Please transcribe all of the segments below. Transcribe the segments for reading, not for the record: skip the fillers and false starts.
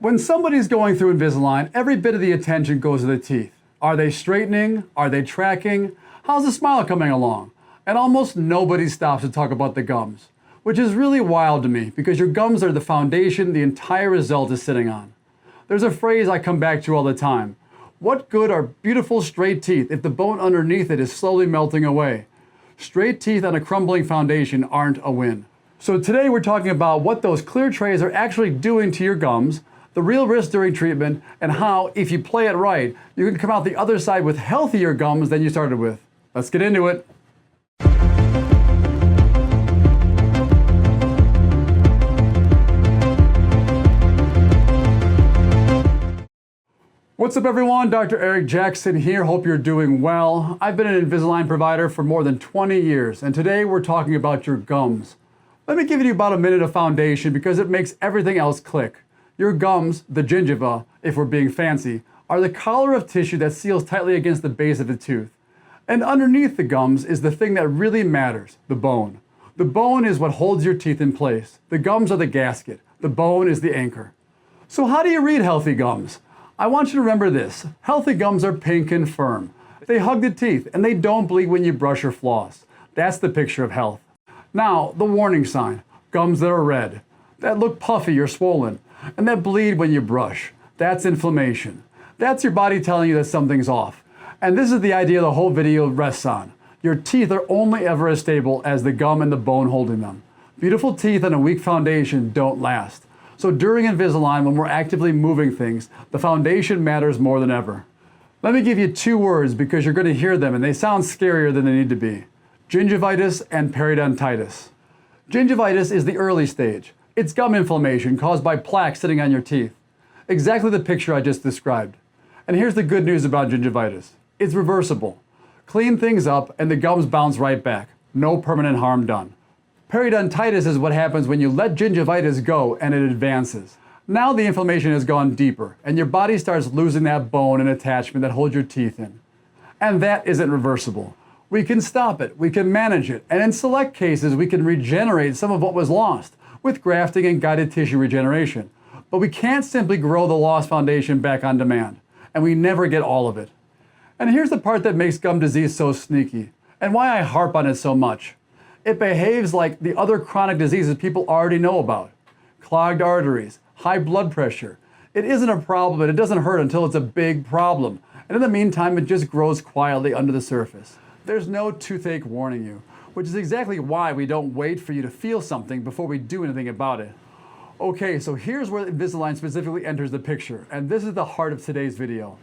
When somebody's going through Invisalign, every bit of the attention goes to the teeth. Are they straightening? Are they tracking? How's the smile coming along? And almost nobody stops to talk about the gums, which is really wild to me because your gums are the foundation the entire result is sitting on. There's a phrase I come back to all the time. What good are beautiful straight teeth if the bone underneath it is slowly melting away? Straight teeth on a crumbling foundation aren't a win. So today we're talking about what those clear trays are actually doing to your gums, the real risk during treatment, and how, if you play it right, you can come out the other side with healthier gums than you started with. Let's get into it. What's up everyone, Dr. Eric Jackson here, hope you're doing well. I've been an Invisalign provider for more than 20 years, and today we're talking about your gums. Let me give you about a minute of foundation because it makes everything else click. Your gums, the gingiva, if we're being fancy, are the collar of tissue that seals tightly against the base of the tooth. And underneath the gums is the thing that really matters, the bone. The bone is what holds your teeth in place. The gums are the gasket. The bone is the anchor. So how do you read healthy gums? I want you to remember this. Healthy gums are pink and firm. They hug the teeth and they don't bleed when you brush or floss. That's the picture of health. Now, the warning sign, gums that are red, that look puffy or swollen, and that bleed when you brush. That's inflammation. That's your body telling you that something's off. And this is the idea the whole video rests on. Your teeth are only ever as stable as the gum and the bone holding them. Beautiful teeth on a weak foundation don't last. So during Invisalign, when we're actively moving things, the foundation matters more than ever. Let me give you two words because you're going to hear them and they sound scarier than they need to be. Gingivitis and periodontitis. Gingivitis is the early stage. It's gum inflammation caused by plaque sitting on your teeth. Exactly the picture I just described. And here's the good news about gingivitis. It's reversible. Clean things up and the gums bounce right back. No permanent harm done. Periodontitis is what happens when you let gingivitis go and it advances. Now the inflammation has gone deeper and your body starts losing that bone and attachment that holds your teeth in. And that isn't reversible. We can stop it, we can manage it, and in select cases we can regenerate some of what was lost with grafting and guided tissue regeneration. But we can't simply grow the lost foundation back on demand, and we never get all of it. And here's the part that makes gum disease so sneaky, and why I harp on it so much. It behaves like the other chronic diseases people already know about. Clogged arteries, high blood pressure. It isn't a problem and it doesn't hurt until it's a big problem. And in the meantime, it just grows quietly under the surface. There's no toothache warning you, which is exactly why we don't wait for you to feel something before we do anything about it. Okay, so here's where Invisalign specifically enters the picture, and this is the heart of today's video.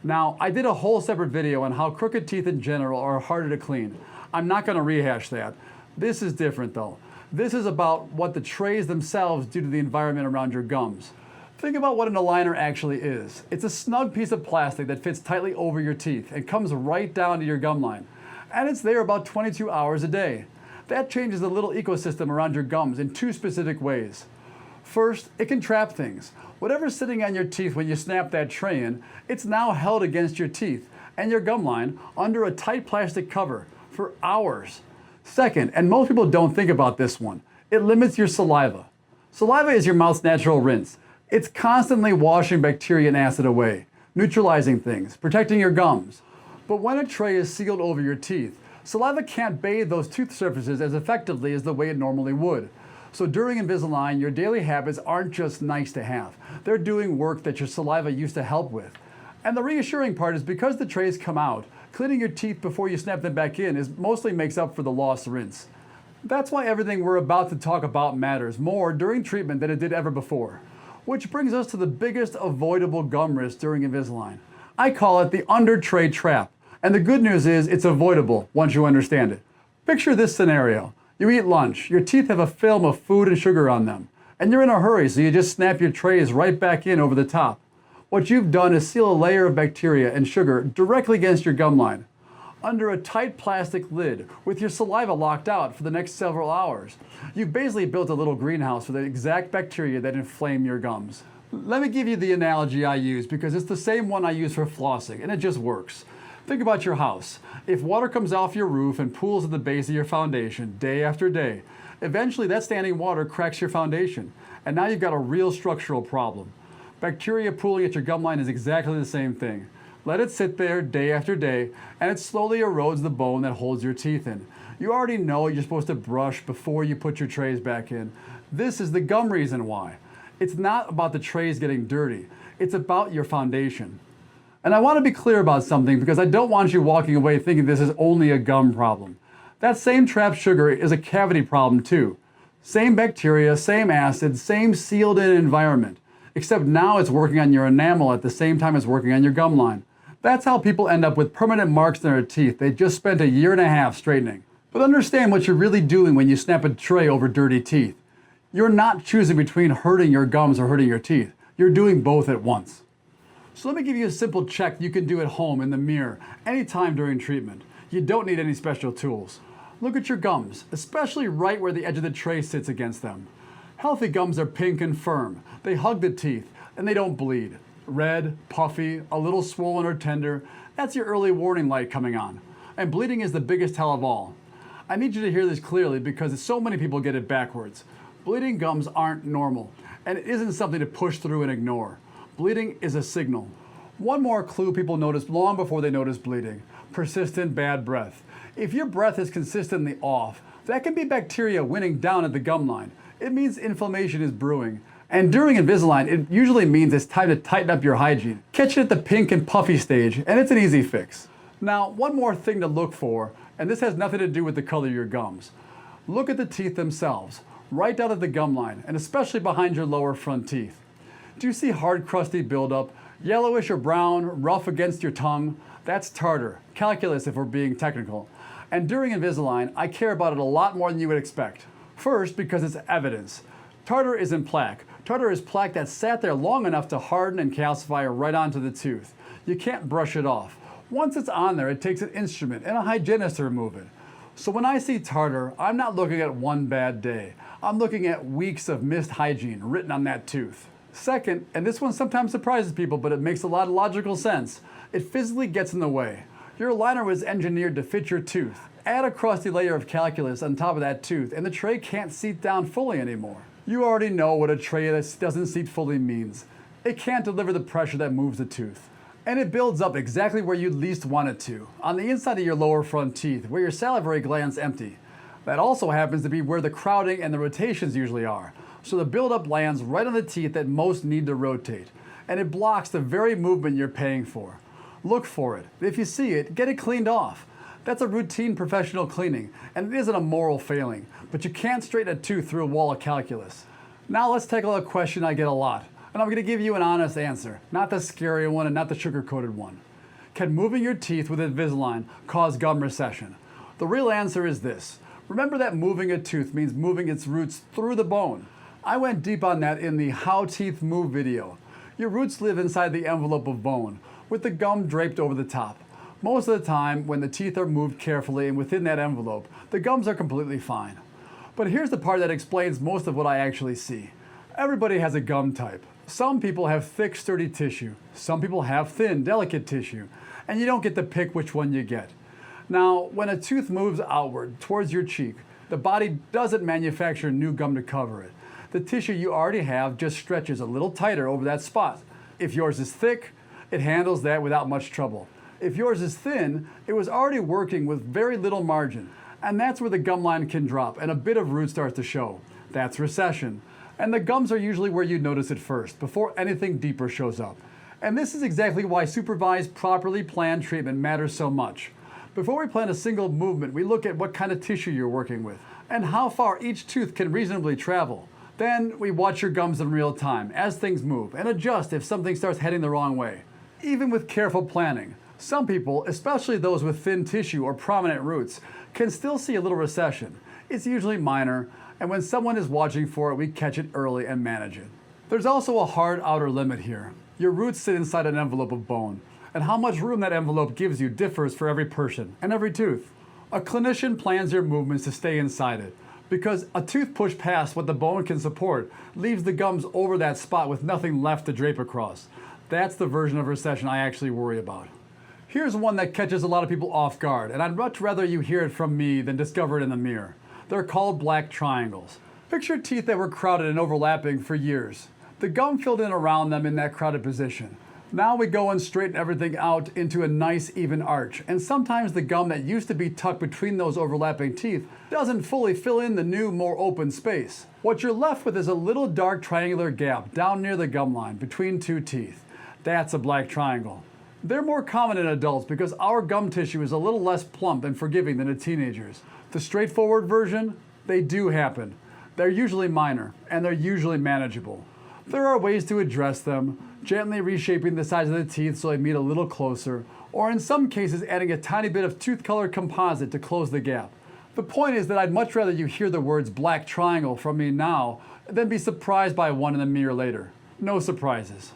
Now, I did a whole separate video on how crooked teeth in general are harder to clean. I'm not going to rehash that. This is different though. This is about what the trays themselves do to the environment around your gums. Think about what an aligner actually is. It's a snug piece of plastic that fits tightly over your teeth and comes right down to your gum line. And it's there about 22 hours a day. That changes the little ecosystem around your gums in two specific ways. First, it can trap things. Whatever's sitting on your teeth when you snap that tray in, it's now held against your teeth and your gum line under a tight plastic cover for hours. Second, and most people don't think about this one, it limits your saliva. Saliva is your mouth's natural rinse. It's constantly washing bacteria and acid away, neutralizing things, protecting your gums. But when a tray is sealed over your teeth, saliva can't bathe those tooth surfaces as effectively as the way it normally would. So during Invisalign, your daily habits aren't just nice to have. They're doing work that your saliva used to help with. And the reassuring part is because the trays come out, cleaning your teeth before you snap them back in mostly makes up for the lost rinse. That's why everything we're about to talk about matters more during treatment than it did ever before. Which brings us to the biggest avoidable gum risk during Invisalign. I call it the under-tray trap. And the good news is it's avoidable once you understand it. Picture this scenario. You eat lunch, your teeth have a film of food and sugar on them, and you're in a hurry so you just snap your trays right back in over the top. What you've done is seal a layer of bacteria and sugar directly against your gum line, under a tight plastic lid with your saliva locked out for the next several hours. You've basically built a little greenhouse for the exact bacteria that inflame your gums. Let me give you the analogy I use because it's the same one I use for flossing and it just works. Think about your house. If water comes off your roof and pools at the base of your foundation day after day, eventually that standing water cracks your foundation, and now you've got a real structural problem. Bacteria pooling at your gum line is exactly the same thing. Let it sit there day after day, and it slowly erodes the bone that holds your teeth in. You already know you're supposed to brush before you put your trays back in. This is the gum reason why. It's not about the trays getting dirty. It's about your foundation. And I want to be clear about something because I don't want you walking away thinking this is only a gum problem. That same trapped sugar is a cavity problem too. Same bacteria, same acid, same sealed in environment. Except now it's working on your enamel at the same time as working on your gum line. That's how people end up with permanent marks in their teeth they just spent a year and a half straightening. But understand what you're really doing when you snap a tray over dirty teeth. You're not choosing between hurting your gums or hurting your teeth. You're doing both at once. So let me give you a simple check you can do at home in the mirror anytime during treatment. You don't need any special tools. Look at your gums, especially right where the edge of the tray sits against them. Healthy gums are pink and firm. They hug the teeth and they don't bleed. Red, puffy, a little swollen or tender, that's your early warning light coming on. And bleeding is the biggest tell of all. I need you to hear this clearly because so many people get it backwards. Bleeding gums aren't normal, and it isn't something to push through and ignore. Bleeding is a signal. One more clue people notice long before they notice bleeding: persistent bad breath. If your breath is consistently off, that can be bacteria winning down at the gum line. It means inflammation is brewing. And during Invisalign, it usually means it's time to tighten up your hygiene. Catch it at the pink and puffy stage, and it's an easy fix. Now, one more thing to look for, and this has nothing to do with the color of your gums. Look at the teeth themselves, right down at the gum line, and especially behind your lower front teeth. Do you see hard, crusty buildup, yellowish or brown, rough against your tongue? That's tartar, calculus if we're being technical. And during Invisalign, I care about it a lot more than you would expect. First, because it's evidence. Tartar isn't plaque. Tartar is plaque that sat there long enough to harden and calcify right onto the tooth. You can't brush it off. Once it's on there, it takes an instrument and a hygienist to remove it. So when I see tartar, I'm not looking at one bad day. I'm looking at weeks of missed hygiene written on that tooth. Second, and this one sometimes surprises people, but it makes a lot of logical sense, it physically gets in the way. Your aligner was engineered to fit your tooth. Add a crusty layer of calculus on top of that tooth, and the tray can't seat down fully anymore. You already know what a tray that doesn't seat fully means. It can't deliver the pressure that moves the tooth. And it builds up exactly where you least want it to, on the inside of your lower front teeth, where your salivary glands empty. That also happens to be where the crowding and the rotations usually are. So the buildup lands right on the teeth that most need to rotate. And it blocks the very movement you're paying for. Look for it. If you see it, get it cleaned off. That's a routine professional cleaning, and it isn't a moral failing, but you can't straighten a tooth through a wall of calculus. Now let's tackle a question I get a lot, and I'm going to give you an honest answer, not the scary one and not the sugar-coated one. Can moving your teeth with Invisalign cause gum recession? The real answer is this. Remember that moving a tooth means moving its roots through the bone. I went deep on that in the How Teeth Move video. Your roots live inside the envelope of bone, with the gum draped over the top. Most of the time, when the teeth are moved carefully and within that envelope, the gums are completely fine. But here's the part that explains most of what I actually see. Everybody has a gum type. Some people have thick, sturdy tissue. Some people have thin, delicate tissue. And you don't get to pick which one you get. Now, when a tooth moves outward towards your cheek, the body doesn't manufacture new gum to cover it. The tissue you already have just stretches a little tighter over that spot. If yours is thick, it handles that without much trouble. If yours is thin, it was already working with very little margin. And that's where the gum line can drop and a bit of root starts to show. That's recession. And the gums are usually where you notice it first, before anything deeper shows up. And this is exactly why supervised, properly planned treatment matters so much. Before we plan a single movement, we look at what kind of tissue you're working with and how far each tooth can reasonably travel. Then we watch your gums in real time as things move and adjust if something starts heading the wrong way. Even with careful planning, some people, especially those with thin tissue or prominent roots, can still see a little recession. It's usually minor, and when someone is watching for it, we catch it early and manage it. There's also a hard outer limit here. Your roots sit inside an envelope of bone, and how much room that envelope gives you differs for every person and every tooth. A clinician plans your movements to stay inside it, because a tooth pushed past what the bone can support leaves the gums over that spot with nothing left to drape across. That's the version of recession I actually worry about. Here's one that catches a lot of people off guard, and I'd much rather you hear it from me than discover it in the mirror. They're called black triangles. Picture teeth that were crowded and overlapping for years. The gum filled in around them in that crowded position. Now we go and straighten everything out into a nice even arch, and sometimes the gum that used to be tucked between those overlapping teeth doesn't fully fill in the new, more open space. What you're left with is a little dark triangular gap down near the gum line between two teeth. That's a black triangle. They're more common in adults because our gum tissue is a little less plump and forgiving than in teenagers. The straightforward version, they do happen. They're usually minor, and they're usually manageable. There are ways to address them, gently reshaping the size of the teeth so they meet a little closer, or in some cases adding a tiny bit of tooth color composite to close the gap. The point is that I'd much rather you hear the words black triangle from me now than be surprised by one in the mirror later. No surprises.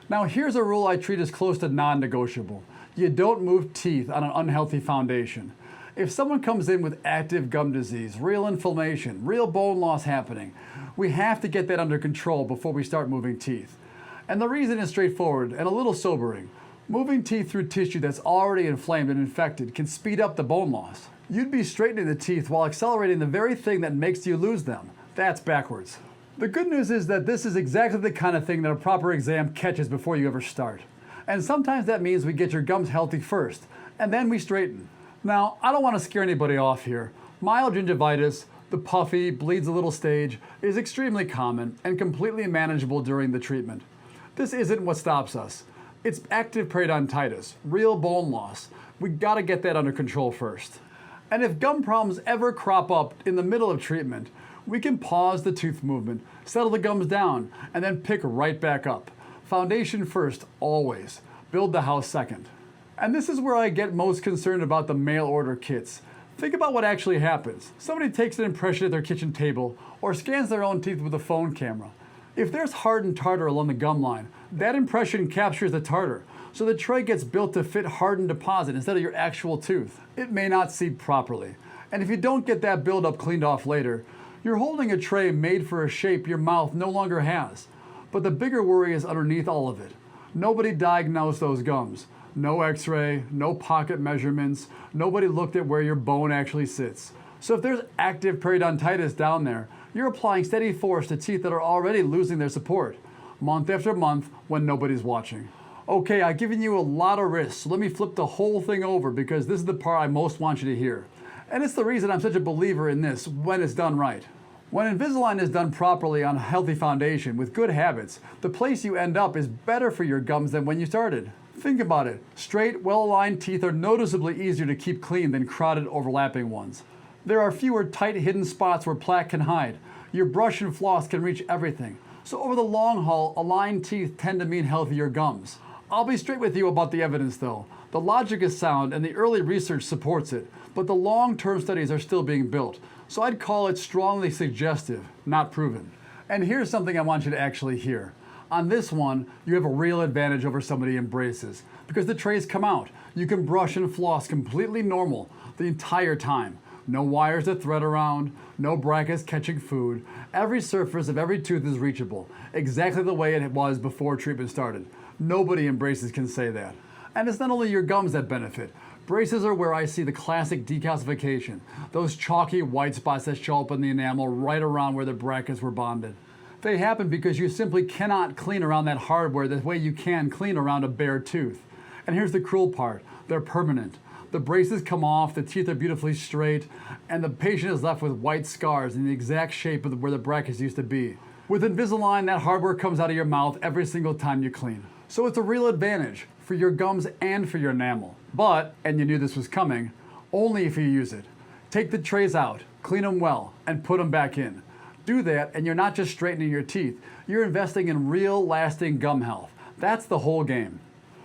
Now here's a rule I treat as close to non-negotiable. You don't move teeth on an unhealthy foundation. If someone comes in with active gum disease, real inflammation, real bone loss happening, we have to get that under control before we start moving teeth. And the reason is straightforward and a little sobering. Moving teeth through tissue that's already inflamed and infected can speed up the bone loss. You'd be straightening the teeth while accelerating the very thing that makes you lose them. That's backwards. The good news is that this is exactly the kind of thing that a proper exam catches before you ever start. And sometimes that means we get your gums healthy first, and then we straighten. Now, I don't want to scare anybody off here. Mild gingivitis, the puffy, bleeds a little stage, is extremely common and completely manageable during the treatment. This isn't what stops us. It's active periodontitis, real bone loss. We gotta get that under control first. And if gum problems ever crop up in the middle of treatment, we can pause the tooth movement, settle the gums down, and then pick right back up. Foundation first, always. Build the house second. And this is where I get most concerned about the mail order kits. Think about what actually happens. Somebody takes an impression at their kitchen table or scans their own teeth with a phone camera. If there's hardened tartar along the gum line, that impression captures the tartar, so the tray gets built to fit hardened deposit instead of your actual tooth. It may not seat properly, and if you don't get that buildup cleaned off later, you're holding a tray made for a shape your mouth no longer has. But the bigger worry is underneath all of it. Nobody diagnosed those gums. No x-ray, no pocket measurements, nobody looked at where your bone actually sits. So if there's active periodontitis down there, you're applying steady force to teeth that are already losing their support, month after month when nobody's watching. Okay, I've given you a lot of risks, so let me flip the whole thing over because this is the part I most want you to hear. And it's the reason I'm such a believer in this when it's done right. When Invisalign is done properly on a healthy foundation with good habits, the place you end up is better for your gums than when you started. Think about it. Straight, well-aligned teeth are noticeably easier to keep clean than crowded, overlapping ones. There are fewer tight, hidden spots where plaque can hide. Your brush and floss can reach everything. So over the long haul, aligned teeth tend to mean healthier gums. I'll be straight with you about the evidence though. The logic is sound and the early research supports it, but the long-term studies are still being built. So I'd call it strongly suggestive, not proven. And here's something I want you to actually hear. On this one, you have a real advantage over somebody in braces because the trays come out. You can brush and floss completely normal the entire time. No wires to thread around, no brackets catching food. Every surface of every tooth is reachable, exactly the way it was before treatment started. Nobody in braces can say that. And it's not only your gums that benefit. Braces are where I see the classic decalcification, those chalky white spots that show up in the enamel right around where the brackets were bonded. They happen because you simply cannot clean around that hardware the way you can clean around a bare tooth. And here's the cruel part, they're permanent. The braces come off, the teeth are beautifully straight, and the patient is left with white scars in the exact shape of where the brackets used to be. With Invisalign, that hardware comes out of your mouth every single time you clean. So it's a real advantage for your gums and for your enamel. But, and you knew this was coming, only if you use it. Take the trays out, clean them well, and put them back in. Do that, and you're not just straightening your teeth, you're investing in real, lasting gum health. That's the whole game.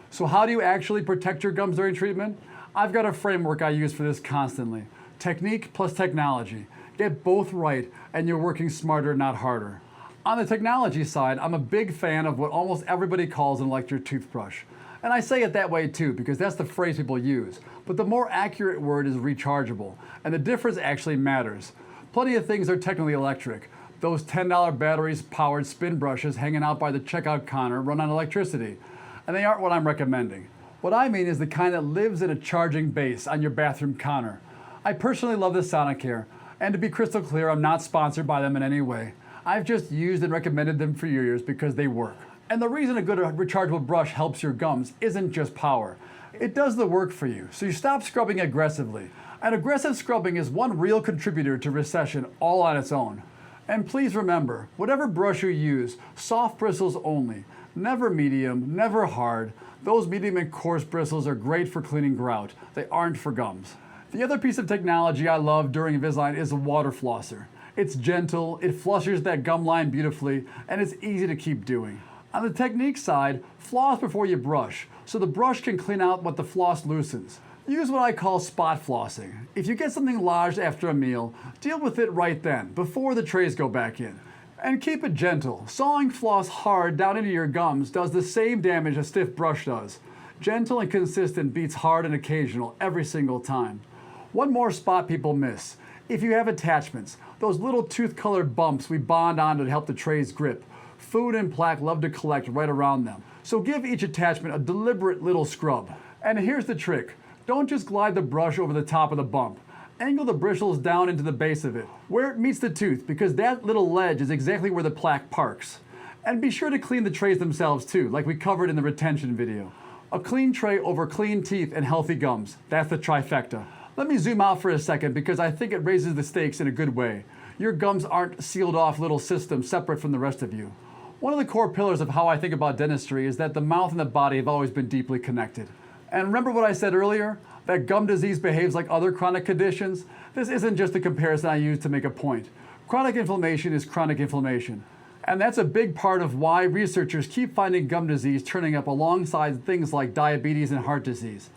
So how do you actually protect your gums during treatment? I've got a framework I use for this constantly. Technique plus technology. Get both right, and you're working smarter, not harder. On the technology side, I'm a big fan of what almost everybody calls an electric toothbrush. And I say it that way too, because that's the phrase people use. But the more accurate word is rechargeable, and the difference actually matters. Plenty of things are technically electric. Those $10 batteries powered spin brushes hanging out by the checkout counter run on electricity. And they aren't what I'm recommending. What I mean is the kind that lives in a charging base on your bathroom counter. I personally love the Sonicare, and to be crystal clear, I'm not sponsored by them in any way. I've just used and recommended them for years because they work. And the reason a good rechargeable brush helps your gums isn't just power. It does the work for you, so you stop scrubbing aggressively. And aggressive scrubbing is one real contributor to recession all on its own. And please remember, whatever brush you use, soft bristles only. Never medium, never hard. Those medium and coarse bristles are great for cleaning grout. They aren't for gums. The other piece of technology I love during Invisalign is a water flosser. It's gentle, it flushes that gum line beautifully, and it's easy to keep doing. On the technique side, floss before you brush, so the brush can clean out what the floss loosens. Use what I call spot flossing. If you get something lodged after a meal, deal with it right then, before the trays go back in. And keep it gentle. Sawing floss hard down into your gums does the same damage a stiff brush does. Gentle and consistent beats hard and occasional every single time. One more spot people miss. If you have attachments, those little tooth-colored bumps we bond on to help the trays grip. Food and plaque love to collect right around them. So give each attachment a deliberate little scrub. And here's the trick. Don't just glide the brush over the top of the bump. Angle the bristles down into the base of it, where it meets the tooth, because that little ledge is exactly where the plaque parks. And be sure to clean the trays themselves too, like we covered in the retention video. A clean tray over clean teeth and healthy gums. That's the trifecta. Let me zoom out for a second because I think it raises the stakes in a good way. Your gums aren't sealed off little systems separate from the rest of you. One of the core pillars of how I think about dentistry is that the mouth and the body have always been deeply connected. And remember what I said earlier? That gum disease behaves like other chronic conditions? This isn't just a comparison I use to make a point. Chronic inflammation is chronic inflammation. And that's a big part of why researchers keep finding gum disease turning up alongside things like diabetes and heart disease.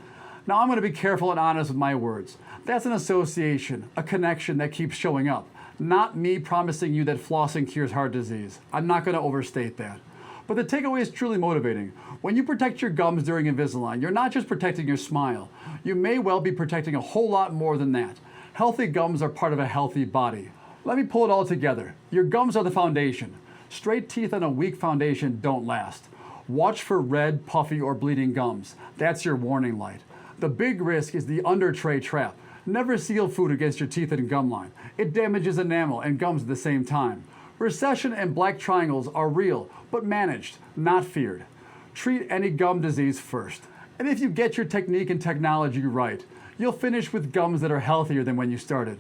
Now I'm going to be careful and honest with my words. That's an association, a connection that keeps showing up. Not me promising you that flossing cures heart disease. I'm not going to overstate that. But the takeaway is truly motivating. When you protect your gums during Invisalign, you're not just protecting your smile. You may well be protecting a whole lot more than that. Healthy gums are part of a healthy body. Let me pull it all together. Your gums are the foundation. Straight teeth on a weak foundation don't last. Watch for red, puffy, or bleeding gums. That's your warning light. The big risk is the under tray trap. Never seal food against your teeth and gum line. It damages enamel and gums at the same time. Recession and black triangles are real, but managed, not feared. Treat any gum disease first. And if you get your technique and technology right, you'll finish with gums that are healthier than when you started.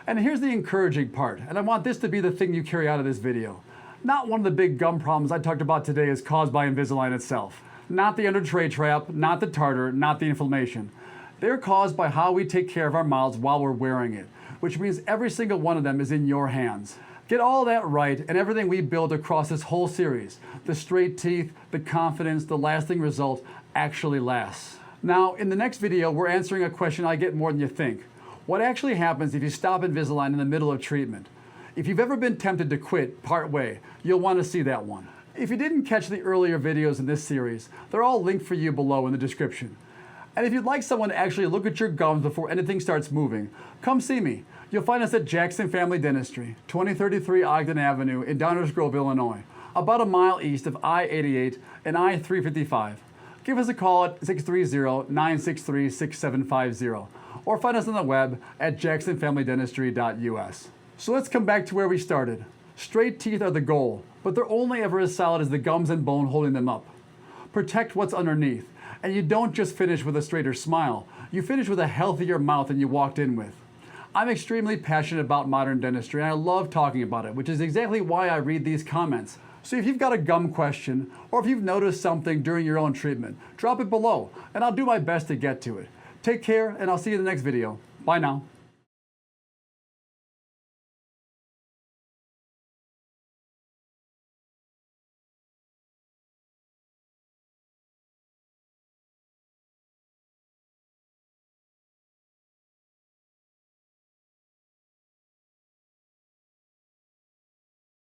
And here's the encouraging part, and I want this to be the thing you carry out of this video. Not one of the big gum problems I talked about today is caused by Invisalign itself. Not the under tray trap, not the tartar, not the inflammation. They're caused by how we take care of our mouths while we're wearing it, which means every single one of them is in your hands. Get all that right and everything we build across this whole series, the straight teeth, the confidence, the lasting result, actually lasts. Now, in the next video, we're answering a question I get more than you think. What actually happens if you stop Invisalign in the middle of treatment? If you've ever been tempted to quit part way, you'll want to see that one. If you didn't catch the earlier videos in this series, they're all linked for you below in the description. And if you'd like someone to actually look at your gums before anything starts moving, come see me. You'll find us at Jackson Family Dentistry, 2033 Ogden Avenue in Downers Grove, Illinois, about a mile east of I-88 and I-355. Give us a call at 630-963-6750 or find us on the web at jacksonfamilydentistry.us. So let's come back to where we started. Straight teeth are the goal, but they're only ever as solid as the gums and bone holding them up. Protect what's underneath, and you don't just finish with a straighter smile, you finish with a healthier mouth than you walked in with. I'm extremely passionate about modern dentistry and I love talking about it, which is exactly why I read these comments. So if you've got a gum question, or if you've noticed something during your own treatment, drop it below and I'll do my best to get to it. Take care and I'll see you in the next video. Bye now.